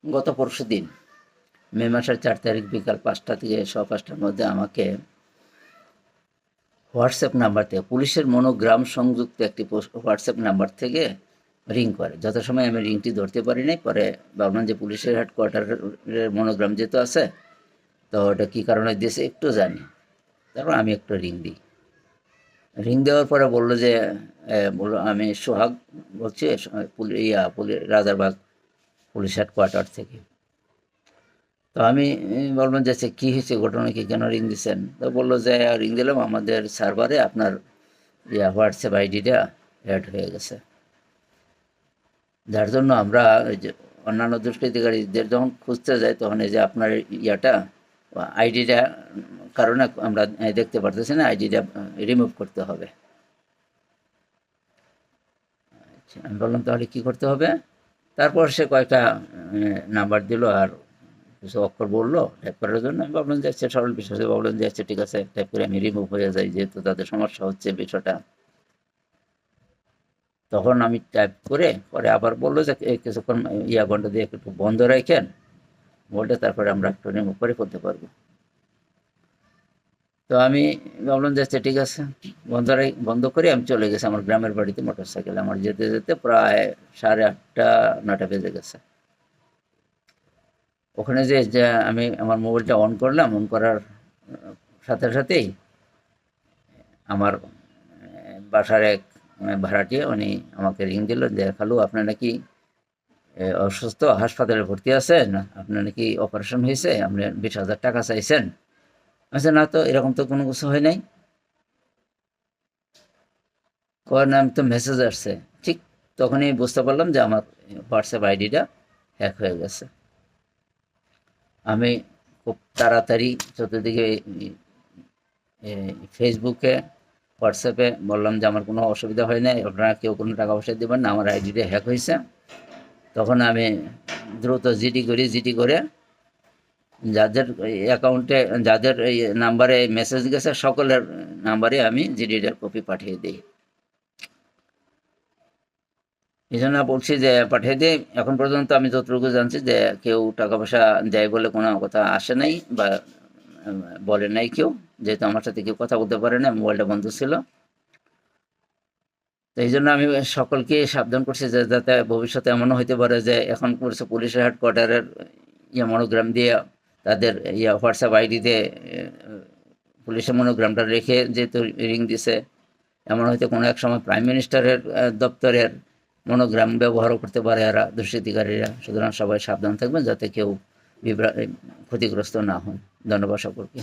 গত পরশু দিন মে মাসের 4 তারিখ বিকাল 5টা থেকে 5:15টার মধ্যে আমাকে হোয়াটসঅ্যাপ নাম্বার থেকে পুলিশের মনোগ্রাম সংযুক্ত একটি হোয়াটসঅ্যাপ নাম্বার থেকে রিং করে। যথাসময়ে আমি রিংটি ধরতে পারি নাই। পরে ভাবলাম যে পুলিশের হেডকোয়ার্টারের মনোগ্রাম যেহেতু আছে, তো ওটা কী কারণে দিয়েছে একটু জানি। তারপর আমি একটু রিং দিই। রিং দেওয়ার পরে বললো যে বললো আমি সোহাগ বলছি, রাজারবাগ পুলিশ হেডকোয়ার্টার থেকে। তো আমি বললাম যে আচ্ছা কী হয়েছে, ঘটনা কি, কেন রিং দিচ্ছেন? তো বললো যে রিং দিলাম, আমাদের সার্ভারে আপনার হোয়াটসঅ্যাপ আইডিটা অ্যাড হয়ে গেছে, যার জন্য আমরা ওই যে অন্যান্য দুষ্কৃতিকারীদের যখন খুঁজতে যাই তখন এই যে আপনার আইডিটা কারণে আমরা দেখতে পারতেছি না, আইডিটা রিমুভ করতে হবে। আচ্ছা, আমি বললাম তাহলে কী করতে হবে? তারপর সে কয়েকটা নাম্বার দিল আর কিছু অক্ষর বললো টাইপ করার জন্য। আমি ভাবলাম যে আচ্ছা, সরল বিষয়ে ভাবলাম যে আচ্ছা ঠিক আছে, টাইপ করে আমি রিমুভ হয়ে যাই, যেহেতু তাদের সমস্যা হচ্ছে বিষয়টা। তখন আমি টাইপ করে পরে আবার বললো যে কিছুক্ষণ ঘন্টা দিয়ে একটু বন্ধ রাখেন, বললে তারপরে আমরা একটু রিমুভ করে করতে পারবো। তো আমি ভাবলাম যে আচ্ছা ঠিক আছে, বন্ধ করে আমি চলে গেছি আমার গ্রামের বাড়িতে মোটর সাইকেল। আমার যেতে যেতে প্রায় 8:30 9টা বেজে গেছে। ওখানে যে আমি আমার মোবাইলটা অন করলাম, অন করার সাথে সাথেই আমার বাসার এক ভাড়াটিয়া উনি আমাকে রিং দিল যে খালু, আপনার নাকি অসুস্থ, হাসপাতালে ভর্তি আছেন, আপনার নাকি অপারেশন হয়েছে, আপনি 20,000 টাকা চাইছেন। আচ্ছা না তো, এরকম তো কোনো কিছু হয় নাই। কয় না, আমি তো মেসেজ আসছে। ঠিক তখনই বুঝতে পারলাম যে আমার হোয়াটসঅ্যাপ আইডিটা হ্যাক হয়ে গেছে। আমি খুব তাড়াতাড়ি চতুর্দিকে ফেসবুকে, হোয়াটসঅ্যাপে বললাম যে আমার কোনো অসুবিধা হয় নাই, আপনারা কেউ কোনো টাকা পয়সা দেবেন না, আমার আইডিটা হ্যাক হয়েছে। তখন আমি দ্রুত জিডি করে যাদের অ্যাকাউন্টে, যাদের এই নাম্বারে মেসেজ গেছে সকলের নাম্বারে আমি জিডিটার কপি পাঠিয়ে দিই। এই জন্য বলছি যে পাঠিয়ে দিই। এখন পর্যন্ত আমি যতটুকু জানছি যে কেউ টাকা পয়সা দেয় বলে কোনো কথা আসে নাই বা বলে নাই কেউ, যেহেতু আমার সাথে কেউ কথা বলতে পারে না, মোবাইলটা বন্ধ ছিল। তো এই জন্য আমি সকলকে সাবধান করছি যে যাতে ভবিষ্যতে এমনও হইতে পারে যে এখন করছে পুলিশের হেডকোয়ার্টারের মনোগ্রাম দিয়ে তাদের হোয়াটসঅ্যাপ আইডিতে পুলিশের মনোগ্রামটা রেখে যেহেতু রিং দিছে, এমন হয়তো কোনো এক সময় প্রাইম মিনিস্টারের দপ্তরের মনোগ্রাম ব্যবহারও করতে পারে এরা, দুষ্কৃতিকারীরা। সুতরাং সবাই সাবধান থাকবেন যাতে কেউ ক্ষতিগ্রস্ত না হন। ধন্যবাদ সকলকে।